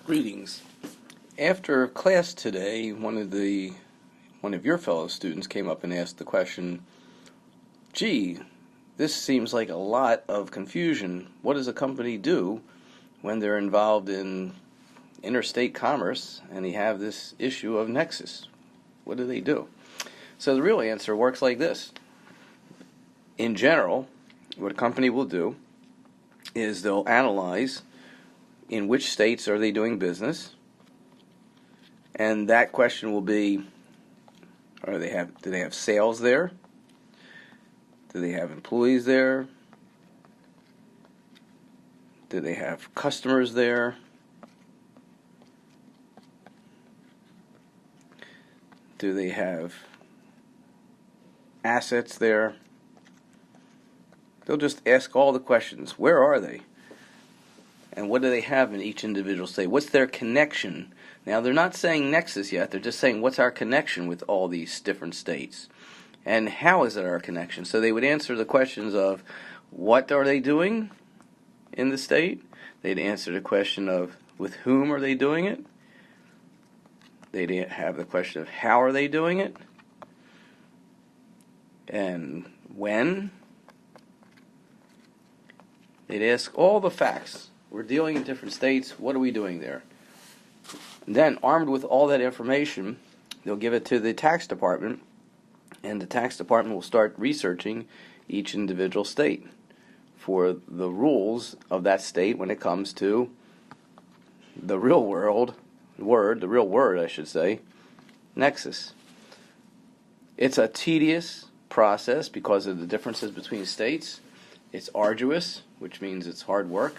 Greetings. After class today, one of your fellow students came up and asked the question, gee, this seems like a lot of confusion. What does a company do when they're involved in interstate commerce and they have this issue of nexus? What do they do? So the real answer works like this. In general, what a company will do is they'll analyze in which states are they doing business, and that question will be, do they have sales there? Do they have employees there? Do they have customers there? Do they have assets there? They'll just ask all the questions. Where are they? And what do they have in each individual state? What's their connection? Now, they're not saying nexus yet. They're just saying, what's our connection with all these different states? And how is it our connection? So they would answer the questions of, what are they doing in the state? They'd answer the question of, with whom are they doing it? They'd have the question of, how are they doing it? And when? They'd ask all the facts. We're dealing in different states. What are we doing there? And then, armed with all that information, they'll give it to the tax department, and the tax department will start researching each individual state for the rules of that state when it comes to the real word, I should say, nexus. It's a tedious process because of the differences between states. It's arduous, which means it's hard work.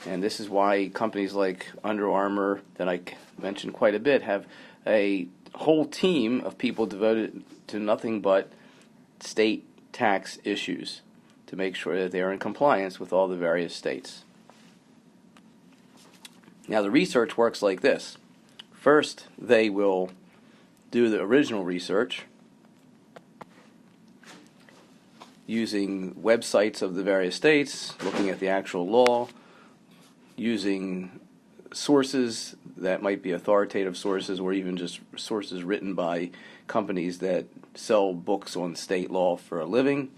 And this is why companies like Under Armour, that I mentioned quite a bit, have a whole team of people devoted to nothing but state tax issues to make sure that they are in compliance with all the various states. Now, the research works like this. First, they will do the original research using websites of the various states, looking at the actual law, using sources that might be authoritative sources or even just sources written by companies that sell books on state law for a living.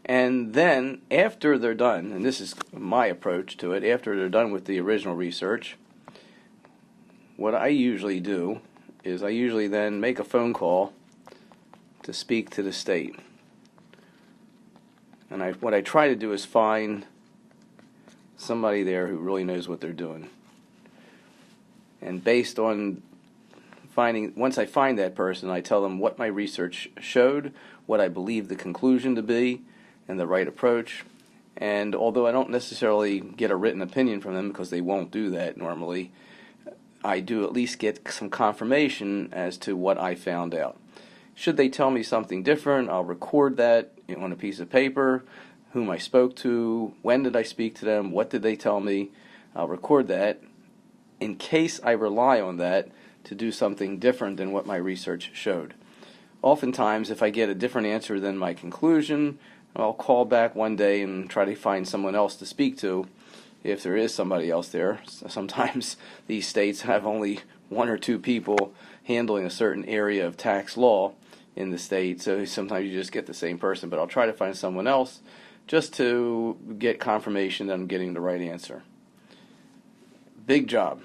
And then, after they're done, and this is my approach to it, after they're done with the original research, what I usually do is I usually then make a phone call to speak to the state. And what I try to do is find somebody there who really knows what they're doing. And based on once I find that person, I tell them what my research showed, what I believe the conclusion to be, and the right approach. And although I don't necessarily get a written opinion from them, because they won't do that normally, I do at least get some confirmation as to what I found out. Should they tell me something different, I'll record that on a piece of paper, whom I spoke to, when did I speak to them, what did they tell me. I'll record that in case I rely on that to do something different than what my research showed. Oftentimes, if I get a different answer than my conclusion, I'll call back one day and try to find someone else to speak to, if there is somebody else there. Sometimes these states have only one or two people handling a certain area of tax law in the state, so sometimes you just get the same person, but I'll try to find someone else just to get confirmation that I'm getting the right answer. Big job.